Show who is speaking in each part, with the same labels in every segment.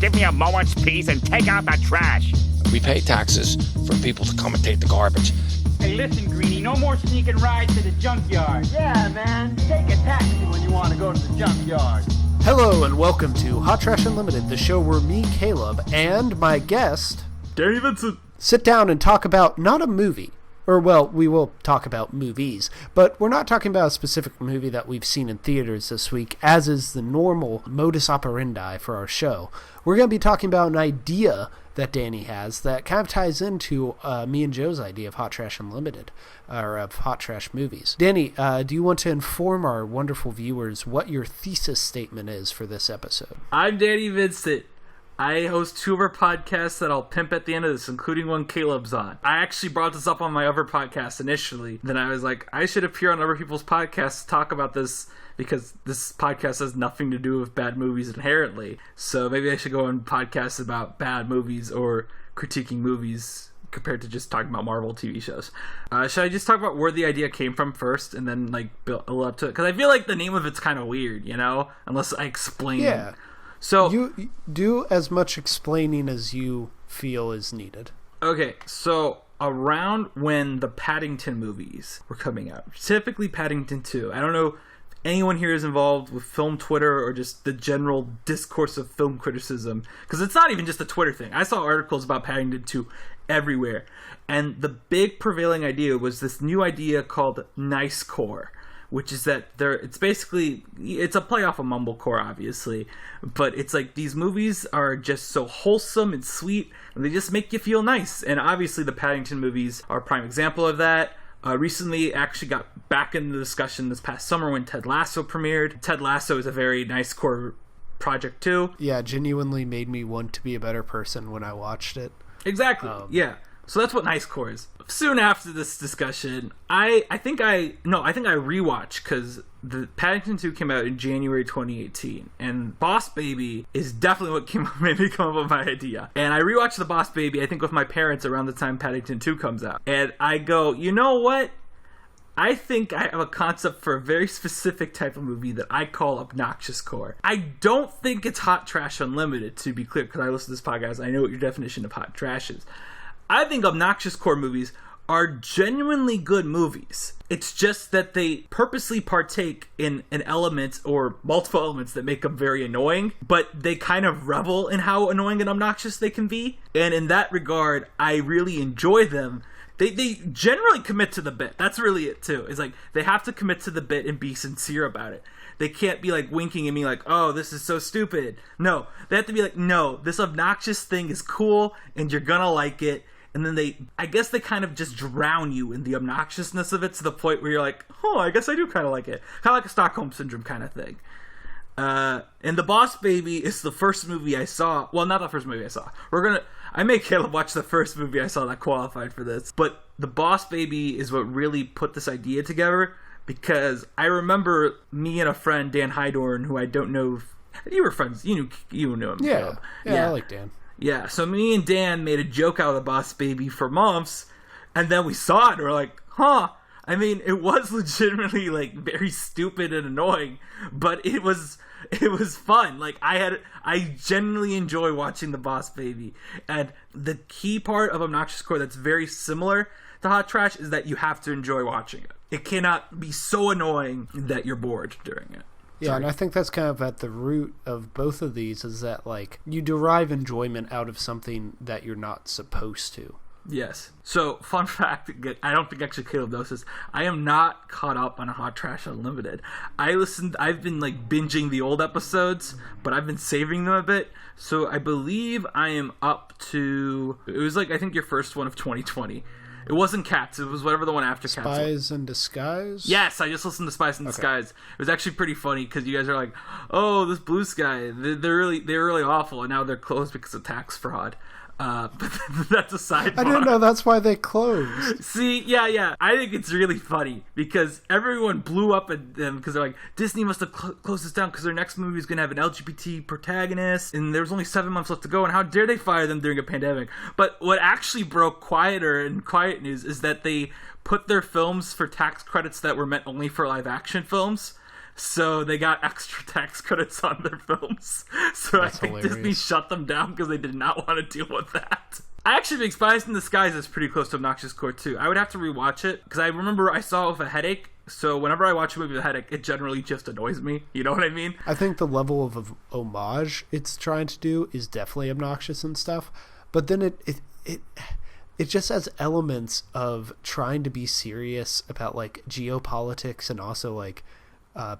Speaker 1: give me a moment's peace and take out the trash.
Speaker 2: We pay taxes for people to come and take the garbage.
Speaker 3: Hey, listen, Greenie, no more sneaking rides to the junkyard.
Speaker 4: Yeah, man, take a taxi when you want to go to the junkyard.
Speaker 5: Hello and welcome to Hot Trash Unlimited, the show where me, Caleb, and my guest,
Speaker 6: Danny Vincent,
Speaker 5: sit down and talk about not a movie. Or, well, we will talk about movies, but we're not talking about a specific movie that we've seen in theaters this week, as is the normal modus operandi for our show. We're going to be talking about an idea that Danny has that kind of ties into me and Joe's idea of Hot Trash Unlimited, or of Hot Trash movies. Danny, do you want to inform our wonderful viewers what your thesis statement is for this episode?
Speaker 6: I'm Danny Vincent. I host two of our podcasts that I'll pimp at the end of this, including one Caleb's on. I actually brought this up on my other podcast initially. Then I was like, I should appear on other people's podcasts to talk about this because this podcast has nothing to do with bad movies inherently. So maybe I should go on podcasts about bad movies or critiquing movies compared to just talking about Marvel TV shows. Should I just talk about where the idea came from first and then like build up to it? Because I feel like the name of it's kind of weird, you know? Unless I explain.
Speaker 5: Yeah.
Speaker 6: So
Speaker 5: you do as much explaining as you feel is needed.
Speaker 6: Okay, so around when the Paddington movies were coming out, typically Paddington 2, I don't know if anyone here is involved with film Twitter or just the general discourse of film criticism, because it's not even just a Twitter thing. I saw articles about Paddington 2 everywhere, and the big prevailing idea was this new idea called nice core, which is that it's basically, it's a play off of mumblecore, obviously, but it's like these movies are just so wholesome and sweet, and they just make you feel nice. And obviously the Paddington movies are a prime example of that. Recently actually got back in the discussion this past summer when Ted Lasso premiered. Ted Lasso is a very nice core project too.
Speaker 5: Yeah, genuinely made me want to be a better person when I watched it.
Speaker 6: Exactly, yeah. So that's what nice core is. Soon after this discussion, I think I rewatched because the Paddington 2 came out in January 2018, and Boss Baby is definitely what made me come up with my idea. And I rewatched the Boss Baby, I think with my parents around the time Paddington 2 comes out. And I go, you know what? I think I have a concept for a very specific type of movie that I call Obnoxious core. I don't think it's Hot Trash Unlimited, to be clear, because I listen to this podcast, I know what your definition of hot trash is. I think Obnoxious core movies are genuinely good movies. It's just that they purposely partake in an element or multiple elements that make them very annoying, but they kind of revel in how annoying and obnoxious they can be. And in that regard, I really enjoy them. They generally commit to the bit. That's really it too. It's like they have to commit to the bit and be sincere about it. They can't be like winking at me like, oh, this is so stupid. No, they have to be like, no, this obnoxious thing is cool and you're gonna like it. And then I guess they kind of just drown you in the obnoxiousness of it to the point where you're like, oh, I guess I do kind of like it. Kind of like a Stockholm Syndrome kind of thing. And The Boss Baby is the first movie I saw. Well, not the first movie I saw. I made Caleb watch the first movie I saw that qualified for this. But The Boss Baby is what really put this idea together. Because I remember me and a friend, Dan Hydorn, who I don't know. You were friends. You knew him.
Speaker 5: Yeah, I like Dan.
Speaker 6: Yeah, so me and Dan made a joke out of The Boss Baby for months, and then we saw it, and we're like, huh. I mean, it was legitimately, like, very stupid and annoying, but it was fun. Like, I genuinely enjoy watching The Boss Baby, and the key part of Obnoxious Core that's very similar to Hot Trash is that you have to enjoy watching it. It cannot be so annoying that you're bored during it.
Speaker 5: Yeah, and I think that's kind of at the root of both of these is that, like, you derive enjoyment out of something that you're not supposed to.
Speaker 6: Yes. So, fun fact, I don't think actually Caleb knows this, I am not caught up on Hot Trash Unlimited. I've been, like, binging the old episodes, but I've been saving them a bit. So, I believe I am up to, it was, like, I think your first one of 2020. It wasn't Cats. It was whatever the one after Cats.
Speaker 5: Spies in Disguise?
Speaker 6: Yes, I just listened to Spies in Disguise. It was actually pretty funny because you guys are like, oh, this Blue Sky, they're really awful, and now they're closed because of tax fraud. But that's a sidebar.
Speaker 5: I didn't know that's why they closed.
Speaker 6: See, yeah. I think it's really funny because everyone blew up at them because they're like, Disney must have closed this down because their next movie is going to have an LGBT protagonist and there's only 7 months left to go and how dare they fire them during a pandemic. But what actually broke quiet news is that they put their films for tax credits that were meant only for live action films. so they got extra tax credits on their films. So
Speaker 5: That's
Speaker 6: I think
Speaker 5: hilarious.
Speaker 6: Disney shut them down because they did not want to deal with that. I actually think Spies in Disguise is pretty close to Obnoxious Core too. I would have to rewatch it because I remember I saw it with a headache. So whenever I watch a movie with a headache, it generally just annoys me. You know what I mean?
Speaker 5: I think the level of homage it's trying to do is definitely obnoxious and stuff, but then it just has elements of trying to be serious about like geopolitics and also like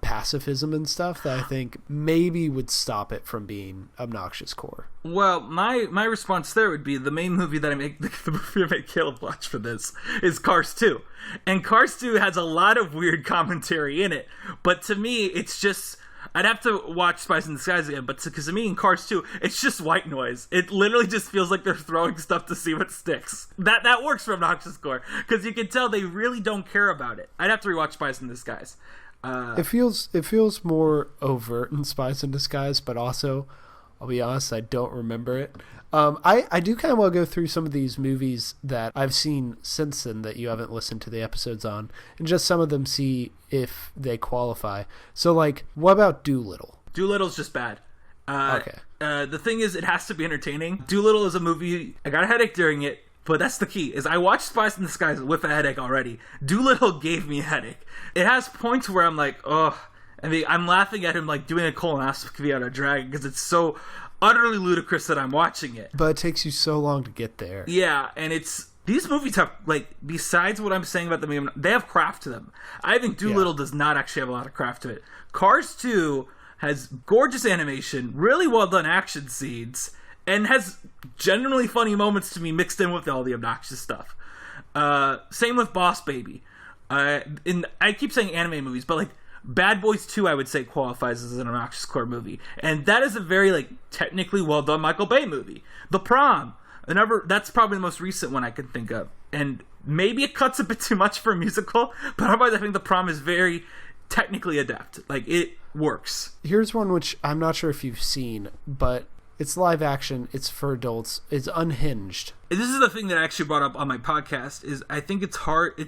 Speaker 5: pacifism and stuff that I think maybe would stop it from being Obnoxious Core.
Speaker 6: Well, my response there would be the main movie that I make, the movie I make Caleb watch for this is Cars 2. And Cars 2 has a lot of weird commentary in it, but to me, it's just, I'd have to watch Spies in Disguise again, but because to me in Cars 2, it's just white noise. It literally just feels like they're throwing stuff to see what sticks. That works for Obnoxious Core, because you can tell they really don't care about it. I'd have to rewatch Spies in Disguise.
Speaker 5: It feels more overt in Spies in Disguise, but also, I'll be honest, I don't remember it. I do kind of want to go through some of these movies that I've seen since then that you haven't listened to the episodes on, and just some of them see if they qualify. So, like, what about Doolittle?
Speaker 6: Doolittle's just bad.
Speaker 5: Okay.
Speaker 6: The thing is, it has to be entertaining. Doolittle is a movie, I got a headache during it, but that's the key, is I watched Spies in Disguise with a headache already. Doolittle gave me a headache. It has points where I'm like, ugh. I mean, I'm laughing at him like doing a colonoscopy on a dragon because it's so utterly ludicrous that I'm watching it.
Speaker 5: But it takes you so long to get there.
Speaker 6: Yeah, and these movies have, like, besides what I'm saying about them, they have craft to them. I think Doolittle does not actually have a lot of craft to it. Cars 2 has gorgeous animation, really well done action scenes, and has genuinely funny moments to me mixed in with all the obnoxious stuff. Same with Boss Baby. And I keep saying anime movies, but like Bad Boys 2, I would say qualifies as an Obnoxious Core movie, and that is a very like technically well done Michael Bay movie. The Prom, that's probably the most recent one I can think of, and maybe it cuts a bit too much for a musical, but otherwise I think The Prom is very technically adept. Like, it works.
Speaker 5: Here's one which I'm not sure if you've seen, but it's live action, it's for adults, it's Unhinged.
Speaker 6: This is the thing that I actually brought up on my podcast, is I think it's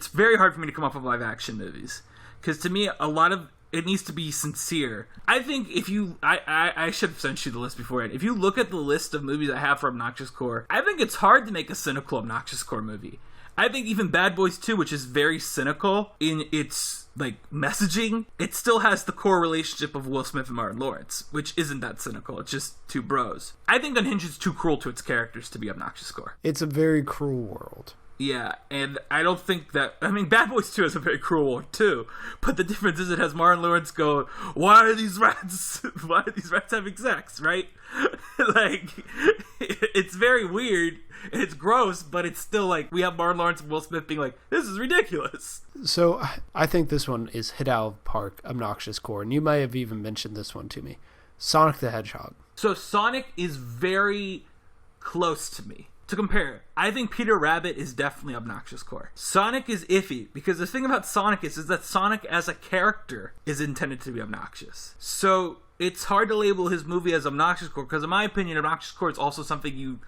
Speaker 6: very hard for me to come up with live action movies. Because to me, a lot of it needs to be sincere. I think if you... I should have sent you the list beforehand. If you look at the list of movies I have for Obnoxious Core, I think it's hard to make a cynical Obnoxious Core movie. I think even Bad Boys 2, which is very cynical in its like messaging, it still has the core relationship of Will Smith and Martin Lawrence, which isn't that cynical. It's just two bros. I think Unhinged is too cruel to its characters to be Obnoxious Core.
Speaker 5: It's a very cruel world.
Speaker 6: Yeah, and I don't think that... I mean, Bad Boys 2 is a very cruel one, too. But the difference is it has Martin Lawrence go, why are these rats having sex, right? Like, it's very weird, and it's gross, but it's still like, we have Martin Lawrence and Will Smith being like, this is ridiculous.
Speaker 5: So, I think this one is hit out of the park, Obnoxious Core, and you may have even mentioned this one to me. Sonic the Hedgehog.
Speaker 6: So, Sonic is very close to me. To compare, I think Peter Rabbit is definitely Obnoxious Core. Sonic is iffy, because the thing about Sonic is that Sonic as a character is intended to be obnoxious. So it's hard to label his movie as Obnoxious Core, because in my opinion, Obnoxious Core is also something you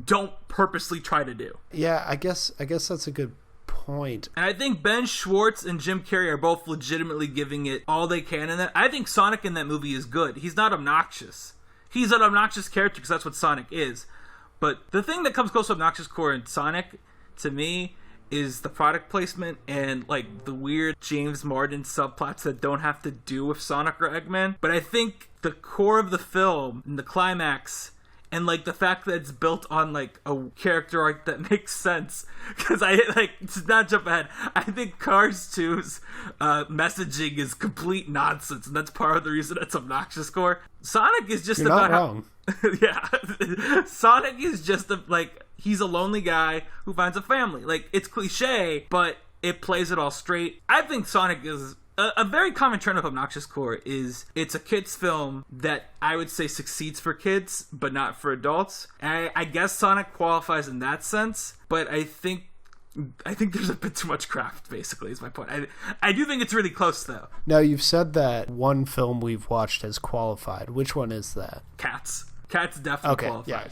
Speaker 6: don't purposely try to do.
Speaker 5: Yeah, I guess that's a good point.
Speaker 6: And I think Ben Schwartz and Jim Carrey are both legitimately giving it all they can in that. I think Sonic in that movie is good. He's not obnoxious. He's an obnoxious character because that's what Sonic is. But the thing that comes close to Obnoxious Core in Sonic, to me, is the product placement and, like, the weird James Martin subplots that don't have to do with Sonic or Eggman. But I think the core of the film, and the climax, and, like, the fact that it's built on, like, a character arc that makes sense. Because to not jump ahead, I think Cars 2's messaging is complete nonsense, and that's part of the reason it's Obnoxious Core. Sonic is just
Speaker 5: You're
Speaker 6: about
Speaker 5: not wrong.
Speaker 6: Yeah. Sonic is just he's a lonely guy who finds a family. Like, it's cliche, but it plays it all straight. I think Sonic is a very common trend of Obnoxious Core is it's a kid's film that I would say succeeds for kids, but not for adults. And I guess Sonic qualifies in that sense, but I think there's a bit too much craft, basically, is my point. I do think it's really close, though.
Speaker 5: Now, you've said that one film we've watched has qualified. Which one is that?
Speaker 6: Cats definitely qualifies.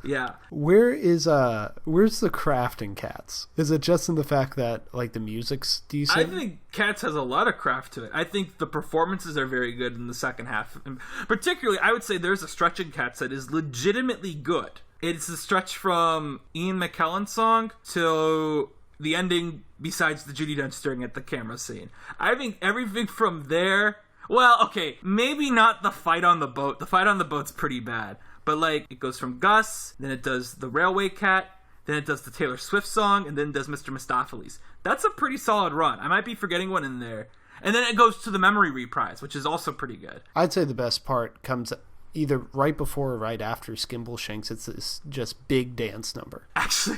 Speaker 6: Yeah.
Speaker 5: Where's the craft in Cats? Is it just in the fact that like the music's decent?
Speaker 6: I think Cats has a lot of craft to it. I think the performances are very good in the second half. And particularly, I would say there's a stretch in Cats that is legitimately good. It's the stretch from Ian McKellen's song to the ending, besides the Judi Dench staring at the camera scene. I think everything from there... Well, okay, maybe not the fight on the boat. The fight on the boat's pretty bad. But, like, it goes from Gus, then it does the Railway Cat, then it does the Taylor Swift song, and then it does Mr. Mistopheles. That's a pretty solid run. I might be forgetting one in there. And then it goes to the Memory Reprise, which is also pretty good.
Speaker 5: I'd say the best part comes either right before or right after Skimbleshanks. It's this just big dance number.
Speaker 6: Actually,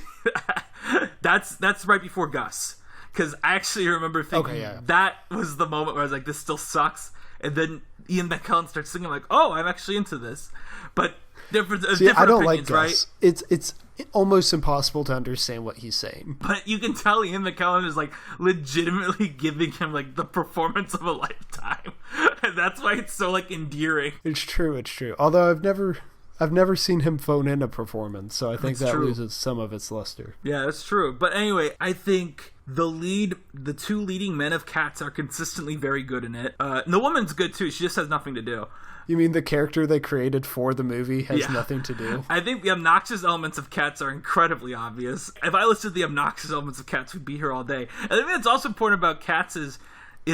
Speaker 6: that's right before Gus. Because I actually remember thinking that was the moment where I was like, this still sucks. And then Ian McKellen starts singing, like, oh, I'm actually into this. But different
Speaker 5: I don't
Speaker 6: opinions,
Speaker 5: like Gus.
Speaker 6: Right?
Speaker 5: It's almost impossible to understand what he's saying.
Speaker 6: But you can tell Ian McKellen is, like, legitimately giving him, like, the performance of a lifetime. And that's why it's so, like, endearing.
Speaker 5: It's true. Although I've never seen him phone in a performance, so I think
Speaker 6: That's
Speaker 5: that
Speaker 6: true.
Speaker 5: loses some of its luster.
Speaker 6: Yeah, that's true. But anyway, I think the two leading men of Cats are consistently very good in it. And the woman's good too. She just has nothing to do.
Speaker 5: You mean the character they created for the movie has nothing to do?
Speaker 6: I think the obnoxious elements of Cats are incredibly obvious. If I listed the obnoxious elements of Cats, we'd be here all day. And I think that's also important about Cats is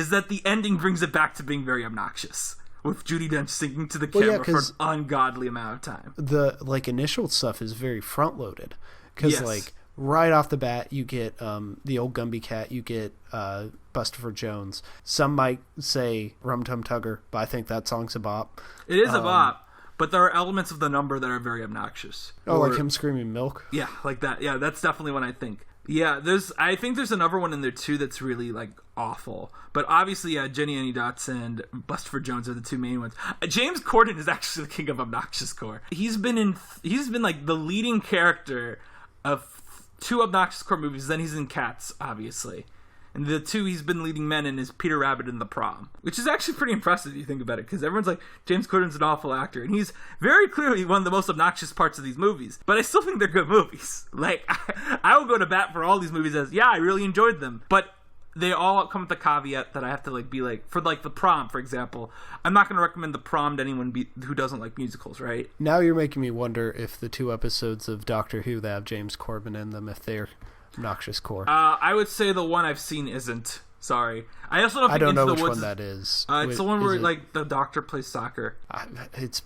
Speaker 6: that the ending brings it back to being very obnoxious. With Judi Dench singing to the camera for an ungodly amount of time. The
Speaker 5: initial stuff is very front loaded because right off the bat you get the old Gumby Cat, you get Bustopher Jones. Some might say Rum Tum Tugger, but I think that song's a bop.
Speaker 6: It is a bop, but there are elements of the number that are very obnoxious.
Speaker 5: Like him screaming milk?
Speaker 6: Yeah, like that. Yeah, that's definitely one I think. Yeah, I think there's another one in there too that's really like awful. But obviously, Jenny Annie Dots and Bustopher Jones are the two main ones. James Corden is actually the king of obnoxious core. He's been like the leading character of two obnoxious core movies. Then he's in Cats, obviously. And the two he's been leading men in is Peter Rabbit and The Prom, which is actually pretty impressive if you think about it, because everyone's like, James Corden's an awful actor, and he's very clearly one of the most obnoxious parts of these movies. But I still think they're good movies. Like, I will go to bat for all these movies as, I really enjoyed them. But they all come with the caveat that I have to like be like, for like The Prom, for example, I'm not going to recommend The Prom to anyone who doesn't like musicals, right?
Speaker 5: Now you're making me wonder if the two episodes of Doctor Who that have James Corden in them, if they're obnoxious core.
Speaker 6: I would say the one I've seen isn't. Sorry. I also don't
Speaker 5: know which one that is.
Speaker 6: It's the one where like the doctor plays soccer.
Speaker 5: It's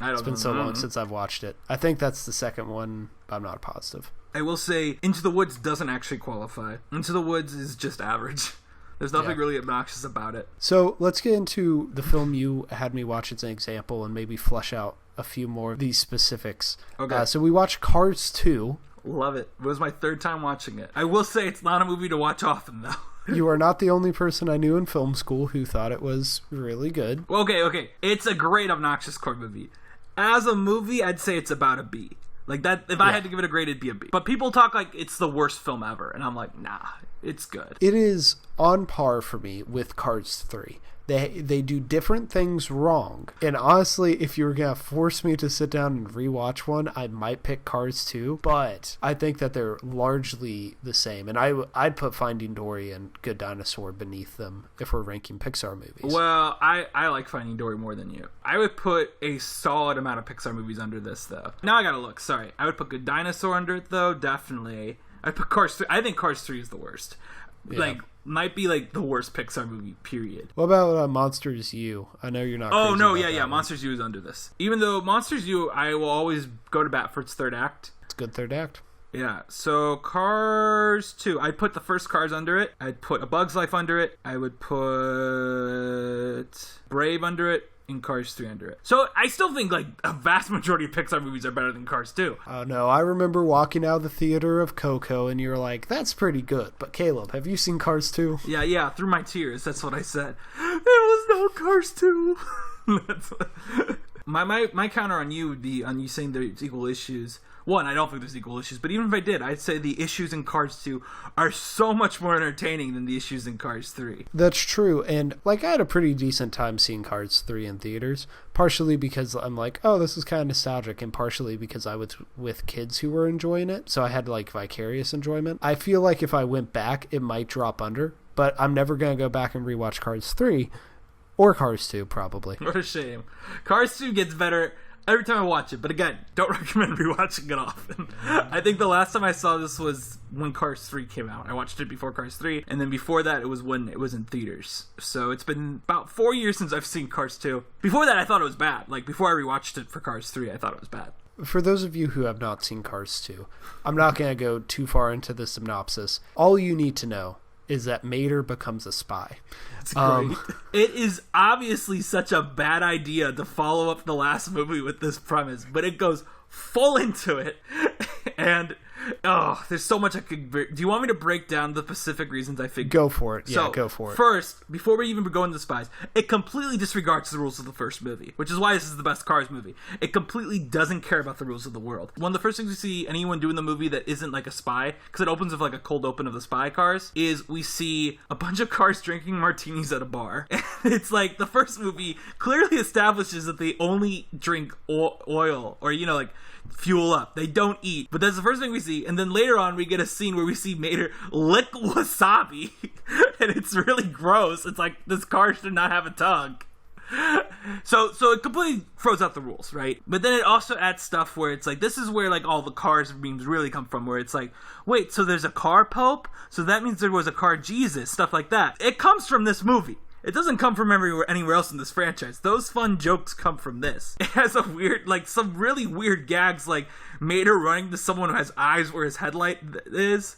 Speaker 5: been so long since I've watched it. I think that's the second one, but I'm not positive.
Speaker 6: I will say Into the Woods doesn't actually qualify. Into the Woods is just average. There's nothing really obnoxious about it.
Speaker 5: So let's get into the film you had me watch as an example and maybe flesh out a few more of these specifics.
Speaker 6: Okay.
Speaker 5: So we watched Cars 2.
Speaker 6: Love it. It was my third time watching it. I will say it's not a movie to watch often, though.
Speaker 5: You are not the only person I knew in film school who thought it was really good.
Speaker 6: Okay. It's a great obnoxious core movie. As a movie, I'd say it's about a B. Like that, if I had to give it a grade, it'd be a B. But people talk like it's the worst film ever, and I'm like, nah, it's good.
Speaker 5: It is on par for me with Cars 3. They do different things wrong. And honestly, if you were going to force me to sit down and rewatch one, I might pick Cars 2. But I think that they're largely the same. And I'd put Finding Dory and Good Dinosaur beneath them if we're ranking Pixar movies.
Speaker 6: Well, I like Finding Dory more than you. I would put a solid amount of Pixar movies under this, though. Now I gotta look. Sorry. I would put Good Dinosaur under it, though. Definitely. I'd put Cars 3. I think Cars 3 is the worst.
Speaker 5: Yeah.
Speaker 6: Like, might be like the worst Pixar movie, period.
Speaker 5: What about Monsters U? I know you're not.
Speaker 6: Oh no, yeah. Monsters U is under this. Even though Monsters U, I will always go to bat for its third act.
Speaker 5: It's a good third act.
Speaker 6: Yeah. So Cars 2, I'd put the first Cars under it. I'd put A Bug's Life under it. I would put Brave under it. And Cars 3 under it. So I still think like a vast majority of Pixar movies are better than Cars 2.
Speaker 5: Oh no, I remember walking out of the theater of Coco and you're like, that's pretty good. But Caleb, have you seen Cars 2?
Speaker 6: Yeah, through my tears, that's what I said. There was no Cars 2. My counter on you would be on you saying there's equal issues. One, I don't think there's equal issues, but even if I did, I'd say the issues in Cars 2 are so much more entertaining than the issues in Cars 3.
Speaker 5: That's true, and I had a pretty decent time seeing Cars 3 in theaters, partially because I'm like, oh, this is kind of nostalgic, and partially because I was with kids who were enjoying it, so I had vicarious enjoyment. I feel like if I went back, it might drop under, but I'm never going to go back and rewatch Cars 3, or Cars 2, probably.
Speaker 6: What a shame. Cars 2 gets better every time I watch it, but again, don't recommend rewatching it often. I think the last time I saw this was when Cars 3 came out. I watched it before Cars 3, and then before that it was when it was in theaters. So it's been about 4 years since I've seen Cars 2. Before that I thought it was bad. Before I rewatched it for Cars 3, I thought it was bad.
Speaker 5: For those of you who have not seen Cars 2, I'm not going to go too far into the synopsis. All you need to know is that Mater becomes a spy.
Speaker 6: It's great. It is obviously such a bad idea to follow up the last movie with this premise, but it goes full into it. And there's so much I could. Do you want me to break down the specific reasons I think?
Speaker 5: Go for it. Yeah, go for it.
Speaker 6: First, before we even go into the spies, it completely disregards the rules of the first movie, which is why this is the best Cars movie. It completely doesn't care about the rules of the world. One of the first things we see anyone do in the movie that isn't like a spy, because it opens with a cold open of the spy cars, is we see a bunch of cars drinking martinis at a bar. And it's the first movie clearly establishes that they only drink oil or fuel up. They don't eat. But that's the first thing we see. And then later on, we get a scene where we see Mater lick wasabi. And it's really gross. It's this car should not have a tongue. So it completely throws out the rules, right? But then it also adds stuff where it's this is where all the Cars memes really come from, where it's wait, so there's a car pope? So that means there was a car Jesus, stuff like that. It comes from this movie. It doesn't come from anywhere else in this franchise. Those fun jokes come from this. It has a weird, some really weird gags, Mater running to someone who has eyes where his headlight is.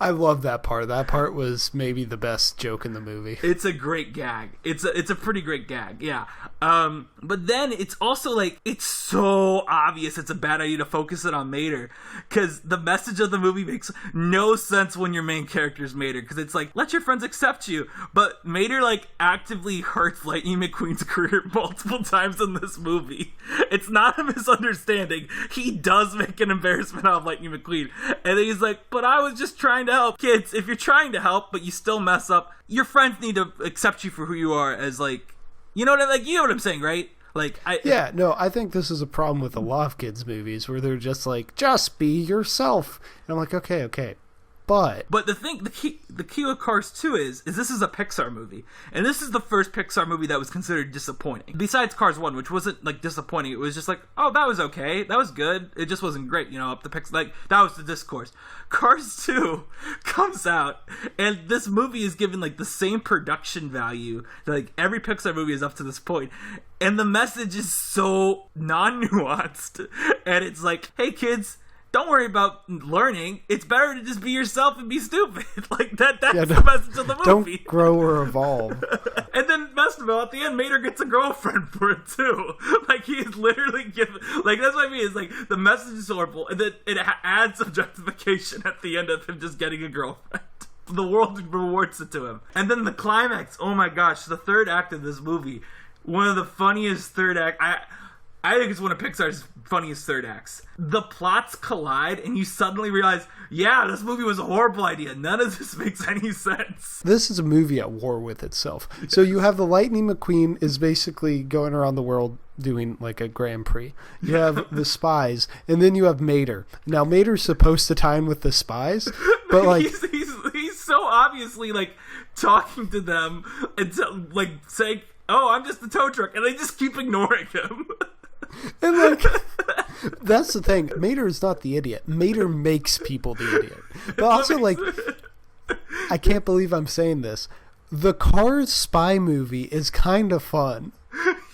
Speaker 5: I love that part. That part was maybe the best joke in the movie.
Speaker 6: It's a great gag. It's a pretty great gag, yeah. But then it's also it's so obvious it's a bad idea to focus it on Mater, because the message of the movie makes no sense when your main character is Mater, because it's let your friends accept you, but Mater actively hurts Lightning McQueen's career multiple times in this movie. It's not a misunderstanding. He does make an embarrassment out of Lightning McQueen, and then he's but I was just trying to help. Kids, if you're trying to help but you still mess up, your friends need to accept you for who you are as you know what you know what I'm saying, right?
Speaker 5: I think this is a problem with a lot of kids movies where they're just just be yourself. And I'm okay. But the key with Cars 2 is this is a Pixar movie, and this is the first Pixar movie that was considered disappointing. Besides Cars 1, which wasn't disappointing, it was just oh, that was okay, that was good. It just wasn't great, up the Pixar. That was the discourse. Cars 2 comes out, and this movie is given the same production value that every Pixar movie is up to this point. And the message is so non-nuanced, and it's hey kids, don't worry about learning. It's better to just be yourself and be stupid. That's the message of the movie. Don't grow or evolve.
Speaker 6: And then, best of all, at the end, Mater gets a girlfriend for it, too. He is literally given... that's what I mean, is, the message is horrible, and then it adds objectification at the end of him just getting a girlfriend. The world rewards it to him. And then the climax, oh my gosh, the third act of this movie, one of the funniest third act... I think it's one of Pixar's funniest third acts. The plots collide, and you suddenly realize, yeah, this movie was a horrible idea. None of this makes any sense.
Speaker 5: This is a movie at war with itself. So you have the Lightning McQueen is basically going around the world doing a Grand Prix. You have the spies, and then you have Mater. Now, Mater's supposed to tie in with the spies, but
Speaker 6: he's so obviously talking to them and saying, oh, I'm just the tow truck, and they just keep ignoring him.
Speaker 5: And that's the thing. Mater is not the idiot. Mater makes people the idiot. But also, I can't believe I'm saying this. The Cars spy movie is kind of fun.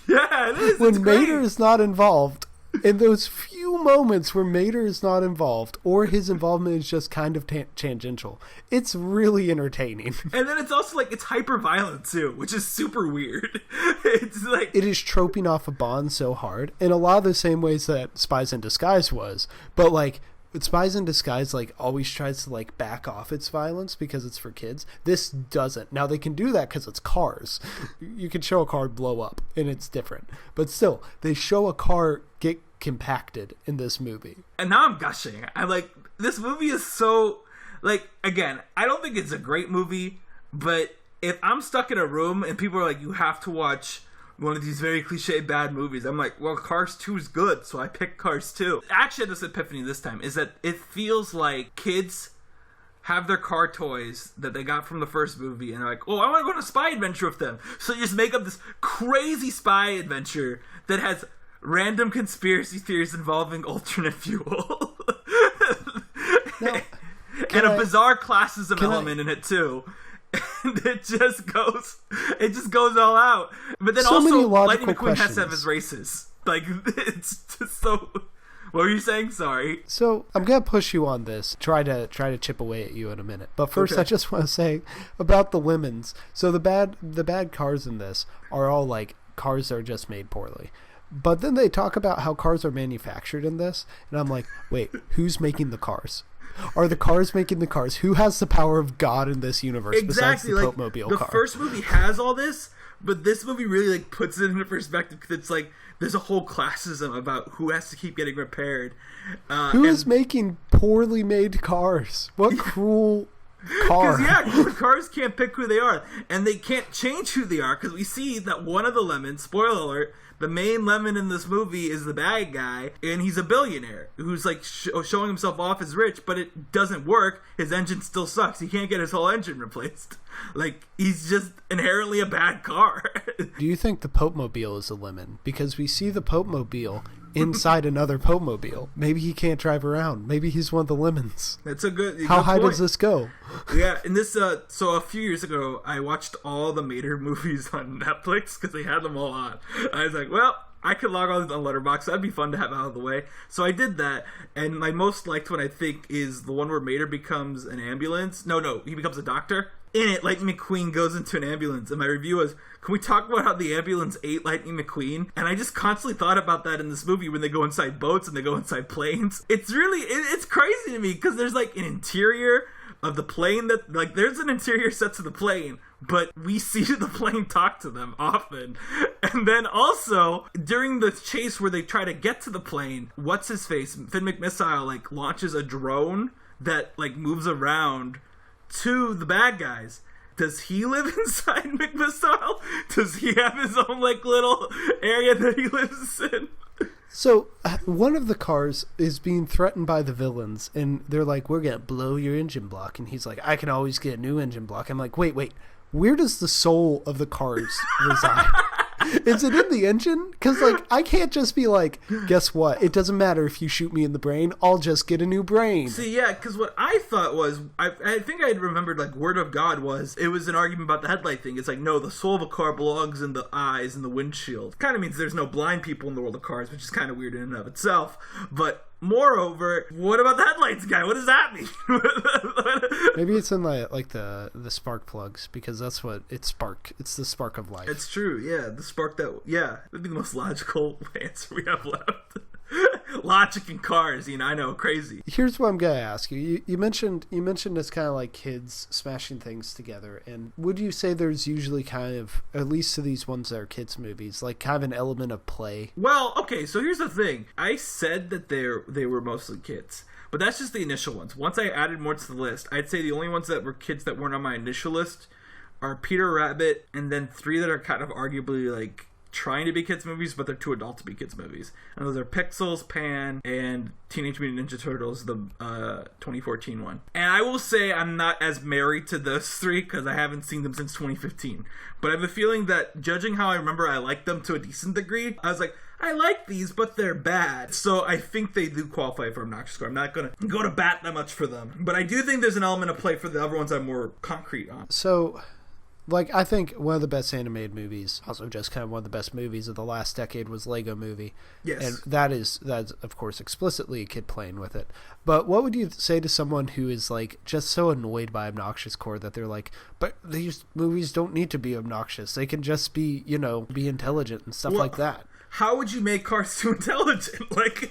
Speaker 6: Yeah, it is.
Speaker 5: When Mater is not involved, in those few moments where Mater is not involved, or his involvement is just kind of tangential, it's really entertaining.
Speaker 6: And then it's also it's hyper violent too, which is super weird. It's
Speaker 5: it is troping off a Bond so hard in a lot of the same ways that Spies in Disguise was, but Spies in Disguise like always tries to like back off its violence because it's for kids. This doesn't. Now they can do that because it's cars. You can show a car blow up and it's different, but still they show a car get compacted in this movie.
Speaker 6: And now I'm gushing. I'm like, this movie is so, like, again, I don't think it's a great movie, but if I'm stuck in a room and people are like, you have to watch one of these very cliche bad movies, I'm like, well, Cars 2 is good, so I picked Cars 2. Actually, this epiphany this time is that it feels like kids have their car toys that they got from the first movie, and they're like, oh, I want to go on a spy adventure with them. So you just make up this crazy spy adventure that has random conspiracy theories involving alternate fuel. And a bizarre classism element in it, too. And it just goes all out. But then
Speaker 5: so
Speaker 6: also,
Speaker 5: many
Speaker 6: Lightning
Speaker 5: logical
Speaker 6: McQueen has to have
Speaker 5: questions.
Speaker 6: his races. Like, it's just so... What were you saying? Sorry.
Speaker 5: So I'm gonna push you on this. Try to chip away at you in a minute. But first,
Speaker 6: Okay.
Speaker 5: I just want to say about the lemons. So the bad cars in this are all like cars that are just made poorly. But then they talk about how cars are manufactured in this, and I'm like, wait, who's making the cars? Are the cars making the cars? Who has the power of God in this universe
Speaker 6: Exactly.
Speaker 5: besides the
Speaker 6: Like,
Speaker 5: Popemobile
Speaker 6: the
Speaker 5: car?
Speaker 6: first movie has all this, but this movie really like puts it into perspective because it's like there's a whole classism about who has to keep getting repaired.
Speaker 5: Who is making poorly made cars? What cruel car?
Speaker 6: Because the cars can't pick who they are, and they can't change who they are because we see that one of the lemons, spoiler alert, the main lemon in this movie is the bad guy, and he's a billionaire who's like showing himself off as rich, but it doesn't work. His engine still sucks. He can't get his whole engine replaced. Like, he's just inherently a bad car.
Speaker 5: Do you think the Popemobile is a lemon? Because we see the Popemobile inside another Popemobile. Maybe he can't drive around. Maybe he's one of the lemons.
Speaker 6: That's a good.
Speaker 5: How
Speaker 6: good
Speaker 5: high
Speaker 6: point.
Speaker 5: does this go?
Speaker 6: Yeah, and this, so a few years ago, I watched all the Mater movies on Netflix because they had them all on. I was like, well, I could log on Letterboxd. That'd be fun to have out of the way. So I did that, and my most liked one, I think, is the one where Mater becomes an ambulance. No, he becomes a doctor. In it, Lightning McQueen goes into an ambulance, and my review was, can we talk about how the ambulance ate Lightning McQueen? And I just constantly thought about that in this movie when they go inside boats and they go inside planes. It's really, it's crazy to me, because there's like an interior of the plane that, like, there's an interior set to the plane, but we see the plane talk to them often. And then also, during the chase where they try to get to the plane, what's-his-face, Finn McMissile, like, launches a drone that, like, moves around to the bad guys. Does he live inside McMissile? Does he have his own, like, little area that he lives in?
Speaker 5: So, one of the cars is being threatened by the villains, and they're like, we're going to blow your engine block. And he's like, I can always get a new engine block. I'm like, wait. Where does the soul of the cars reside? Is it in the engine? Because, like, I can't just be like, guess what? It doesn't matter if you shoot me in the brain. I'll just get a new brain.
Speaker 6: See, yeah, because what I thought was, I think I had remembered, like, Word of God was, it was an argument about the headlight thing. It's like, no, the soul of a car belongs in the eyes and the windshield. Kind of means there's no blind people in the world of cars, which is kind of weird in and of itself. But moreover, what about the headlights guy? What does that mean?
Speaker 5: Maybe it's in the spark plugs, because that's what it's the spark of life.
Speaker 6: It's true, yeah. The spark that'd be the most logical answer we have left. Logic in cars, I know, crazy.
Speaker 5: Here's what I'm gonna ask you. You mentioned it's kind of like kids smashing things together, and would you say there's usually kind of, at least to these ones that are kids movies, like kind of an element of play?
Speaker 6: Well, okay, so here's the thing. I said that they were mostly kids, but that's just the initial ones. Once I added more to the list, I'd say the only ones that were kids that weren't on my initial list are Peter Rabbit, and then 3 that are kind of arguably like trying to be kids movies, but they're too adult to be kids movies. And those are Pixels, Pan, and Teenage Mutant Ninja Turtles, the 2014 one. And I will say I'm not as married to those 3 because I haven't seen them since 2015. But I have a feeling that, judging how I remember I liked them to a decent degree, I was like, I like these, but they're bad. So I think they do qualify for Obnoxious Score. I'm not going to go to bat that much for them. But I do think there's an element of play for the other ones I'm more concrete on.
Speaker 5: So, like, I think one of the best animated movies, also just kind of one of the best movies of the last decade, was Lego Movie. Yes. And that's of course explicitly a kid playing with it. But what would you say to someone who is like just so annoyed by Obnoxious Core that they're like, but these movies don't need to be obnoxious. They can just be, be intelligent and stuff like that.
Speaker 6: How would you make cars too intelligent? Like,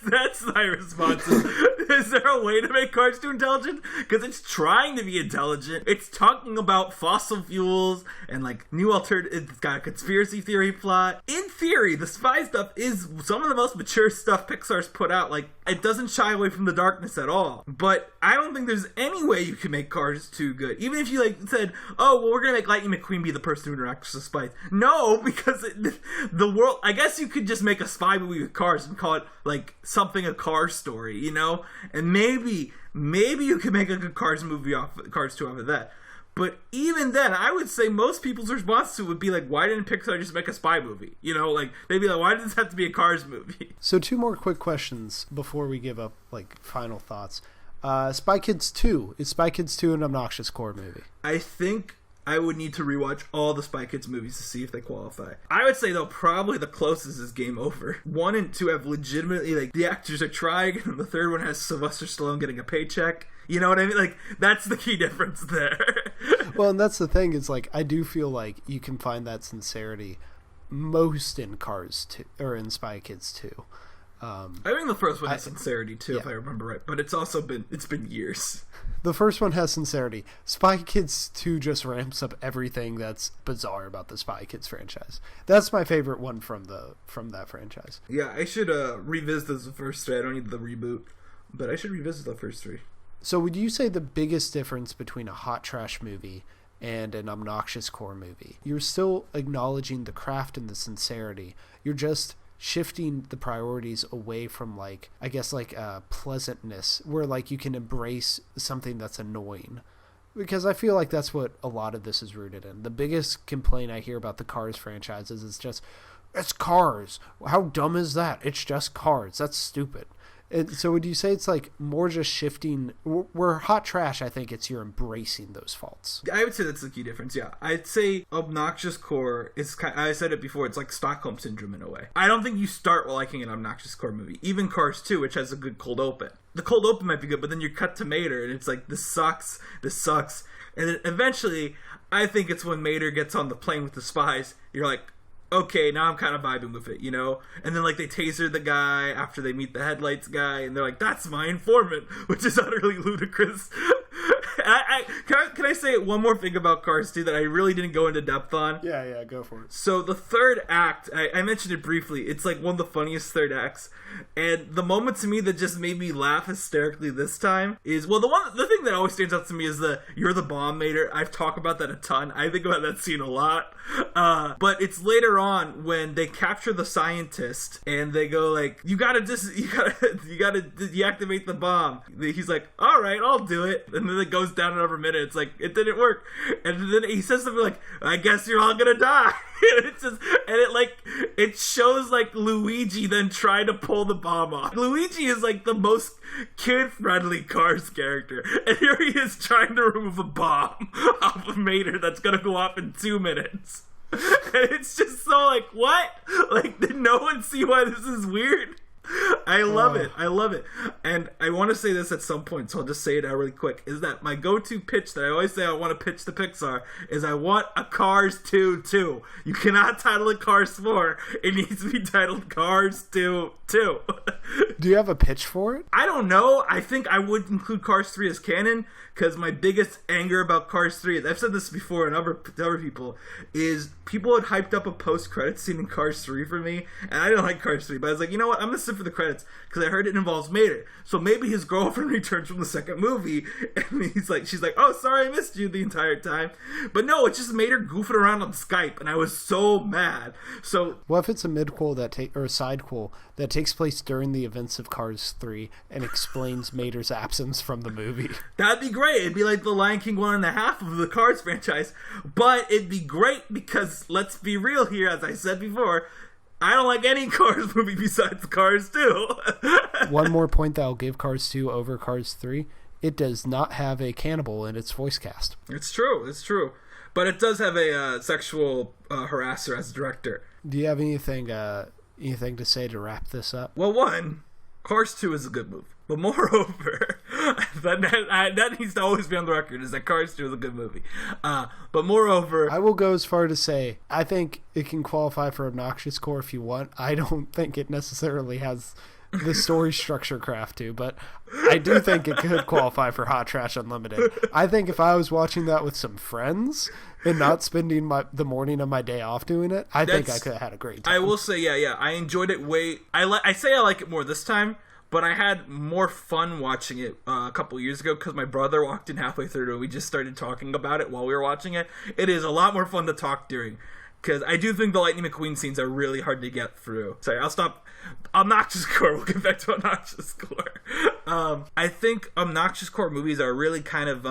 Speaker 6: that's course my response is there a way to make Cars 2 intelligent? Because it's trying to be intelligent. It's talking about fossil fuels and like new it's got a conspiracy theory plot. In theory, the spy stuff is some of the most mature stuff Pixar's put out. Like, it doesn't shy away from the darkness at all. But I don't think there's any way you can make Cars 2 good. Even if you like said, oh, well, we're gonna make Lightning McQueen be the person who interacts with spies. No, because the world, I guess you could just make a spy movie with cars and call it like something a car story, you know? And maybe you can make a good Cars movie Cars 2 off of that. But even then, I would say most people's response to it would be like, why didn't Pixar just make a spy movie? You know, like, they'd be like, why does this have to be a Cars movie?
Speaker 5: So 2 more quick questions before we give up, like, final thoughts. Spy Kids 2. Is Spy Kids 2 an Obnoxious core movie?
Speaker 6: I think I would need to rewatch all the Spy Kids movies to see if they qualify. I would say, though, probably the closest is Game Over. 1 and 2 have legitimately, like, the actors are trying, and the third one has Sylvester Stallone getting a paycheck. You know what I mean? Like, that's the key difference there.
Speaker 5: Well, and that's the thing, is, like, I do feel like you can find that sincerity most in Cars 2, or in Spy Kids 2.
Speaker 6: I think the first one has sincerity, too, if I remember right. But it's been years.
Speaker 5: The first one has sincerity. Spy Kids 2 just ramps up everything that's bizarre about the Spy Kids franchise. That's my favorite one from that franchise.
Speaker 6: Yeah, I should revisit the first 3. I don't need the reboot, but I should revisit the first 3.
Speaker 5: So would you say the biggest difference between a hot trash movie and an Obnoxious core movie? You're still acknowledging the craft and the sincerity. You're just shifting the priorities away from, like, I guess, like, pleasantness, where, like, you can embrace something that's annoying. Because I feel like that's what a lot of this is rooted in. The biggest complaint I hear about the Cars franchises is just, it's Cars. How dumb is that? It's just Cars. That's stupid. And so would you say it's like more just shifting, where hot trash, I think it's you're embracing those faults?
Speaker 6: I would say that's the key difference, yeah. I'd say Obnoxious core is kind of, I said it before, it's like Stockholm Syndrome in a way. I don't think you start liking an Obnoxious core movie. Even Cars 2, which has a good cold open. The cold open might be good, but then you cut to Mater and it's like, this sucks. And then eventually, I think it's when Mater gets on the plane with the spies, you're like, okay, now I'm kind of vibing with it, you know? And then, like, they taser the guy after they meet the headlights guy, and they're like, that's my informant, which is utterly ludicrous. Can I say one more thing about Cars 2 that I really didn't go into depth on?
Speaker 5: Yeah, go for it.
Speaker 6: So the third act, I mentioned it briefly, it's like one of the funniest third acts, and the moment to me that just made me laugh hysterically this time is, well, the thing that always stands out to me is the "you're the bomb, Mater." I've talked about that a ton. I think about that scene a lot. But it's later on when they capture the scientist and they go like, you gotta deactivate the bomb. He's like, all right, I'll do it. And then it goes down another minute. It's like, it didn't work. And then he says something like, I guess you're all gonna die. It shows like Luigi then trying to pull the bomb off. Luigi is like the most kid-friendly Cars character, and here he is trying to remove a bomb off of Mater that's gonna go off in 2 minutes. And it's just so like, what? Like, did no one see why this is weird? I love it. And I want to say this at some point, so I'll just say it out really quick, is that my go-to pitch that I always say I want to pitch to Pixar is I want a Cars 2 2. You cannot title it Cars 4. It needs to be titled Cars 2 2.
Speaker 5: Do you have a pitch for it?
Speaker 6: I don't know. I think I would include Cars 3 as canon, because my biggest anger about Cars 3, I've said this before and other people, is people had hyped up a post-credits scene in Cars 3 for me, and I didn't like Cars 3, but I was like, you know what, I'm going to sit for the credits, because I heard it involves Mater. So maybe his girlfriend returns from the second movie, and she's like, oh, sorry, I missed you the entire time. But no, it's just Mater goofing around on Skype, and I was so mad. So
Speaker 5: what if it's a mid-quel or a side-quel that takes place during the events of Cars 3 and explains Mater's absence from the movie?
Speaker 6: That'd be great. It'd be like the Lion King 1.5 of the Cars franchise, but it'd be great because, let's be real here, as I said before, I don't like any Cars movie besides Cars 2.
Speaker 5: One more point that I'll give Cars 2 over Cars 3, it does not have a cannibal in its voice cast.
Speaker 6: It's true. But it does have a sexual harasser as a director.
Speaker 5: Do you have anything to say to wrap this up?
Speaker 6: Well, one, Cars 2 is a good movie. But moreover, that needs to always be on the record, is that Cars 2 is a good movie. But moreover,
Speaker 5: I will go as far to say, I think it can qualify for Obnoxious Core if you want. I don't think it necessarily has the story structure craft to, but I do think it could qualify for Hot Trash Unlimited. I think if I was watching that with some friends and not spending the morning of my day off doing it, I think I could have had a great time.
Speaker 6: I will say, yeah, I enjoyed it I say I like it more this time, but I had more fun watching it a couple years ago because my brother walked in halfway through and we just started talking about it while we were watching it. It is a lot more fun to talk during, because I do think the Lightning McQueen scenes are really hard to get through. Sorry, I'll stop. Obnoxious Core. We'll get back to Obnoxious Core. I think Obnoxious Core movies are really kind of...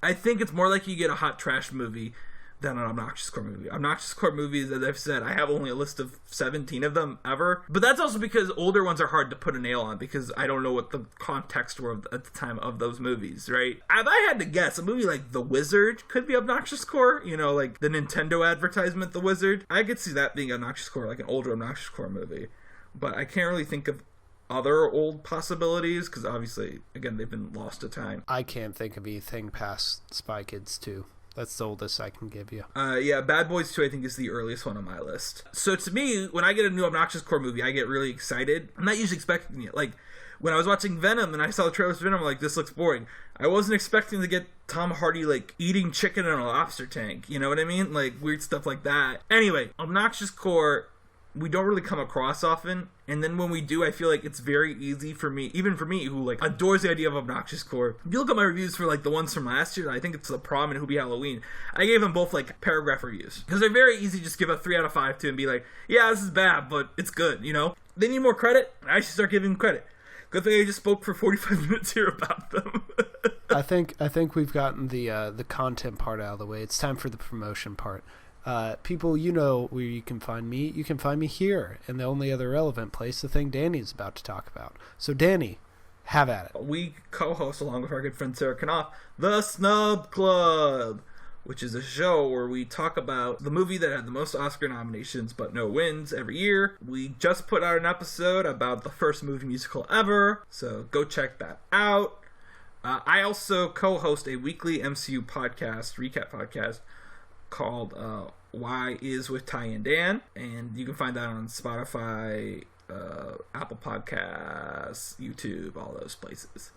Speaker 6: I think it's more like you get a Hot Trash movie than an Obnoxious Core movie. Obnoxious Core movies, as I've said, I have only a list of 17 of them ever. But that's also because older ones are hard to put a nail on, because I don't know what the context were at the time of those movies, right? If I had to guess, a movie like The Wizard could be Obnoxious Core, you know, like the Nintendo advertisement, The Wizard. I could see that being Obnoxious Core, like an older Obnoxious Core movie. But I can't really think of other old possibilities, because obviously, again, they've been lost to time.
Speaker 5: I can't think of anything past Spy Kids 2. That's the oldest I can give you.
Speaker 6: Yeah, Bad Boys 2 I think is the earliest one on my list. So to me, when I get a new Obnoxious Core movie, I get really excited. I'm not usually expecting it. Like, when I was watching Venom and I saw the trailers for Venom, I'm like, this looks boring. I wasn't expecting to get Tom Hardy, like, eating chicken in a lobster tank. You know what I mean? Like, weird stuff like that. Anyway, Obnoxious Core, we don't really come across often, and then when we do, I feel like it's very easy for me, even for me, who like adores the idea of Obnoxious Core. If you look at my reviews for like the ones from last year, I think it's The Prom and Who Be Halloween, I gave them both like paragraph reviews, because they're very easy to just give a 3 out of 5 to and be like, yeah, this is bad, but it's good, you know? They need more credit, I should start giving them credit. Good thing I just spoke for 45 minutes here about them.
Speaker 5: I think we've gotten the content part out of the way. It's time for the promotion part. People, you know where you can find me. You can find me here, and the only other relevant place, the thing Danny's about to talk about. So, Danny, have at it.
Speaker 6: We co-host, along with our good friend Sarah Knopf, the Snub Club, which is a show where we talk about the movie that had the most Oscar nominations but no wins every year. We just put out an episode about the first movie musical ever, so go check that out. I also co-host a weekly MCU podcast, recap podcast, called Why Is with Ty and Dan, and you can find that on Spotify, Apple Podcasts, YouTube, all those places.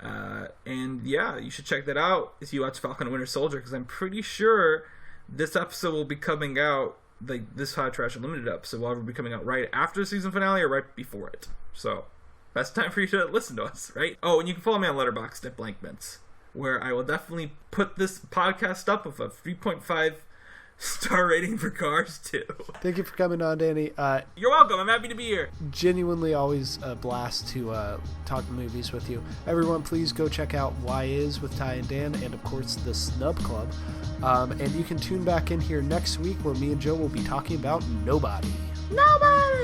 Speaker 6: And yeah, you should check that out if you watch Falcon and Winter Soldier, because I'm pretty sure this episode will be coming out, like this Hot Trash Unlimited episode will either be coming out right after the season finale or right before it. So best time for you to listen to us, right? Oh, and you can follow me on Letterboxd at Blankmints, where I will definitely put this podcast up with a 3.5 star rating for Cars 2.
Speaker 5: Thank you for coming on, Danny.
Speaker 6: You're welcome. I'm happy to be here.
Speaker 5: Genuinely always a blast to talk movies with you. Everyone, please go check out Why Is with Ty and Dan, and of course the Snub Club. And you can tune back in here next week where me and Joe will be talking about Nobody.
Speaker 6: Nobody!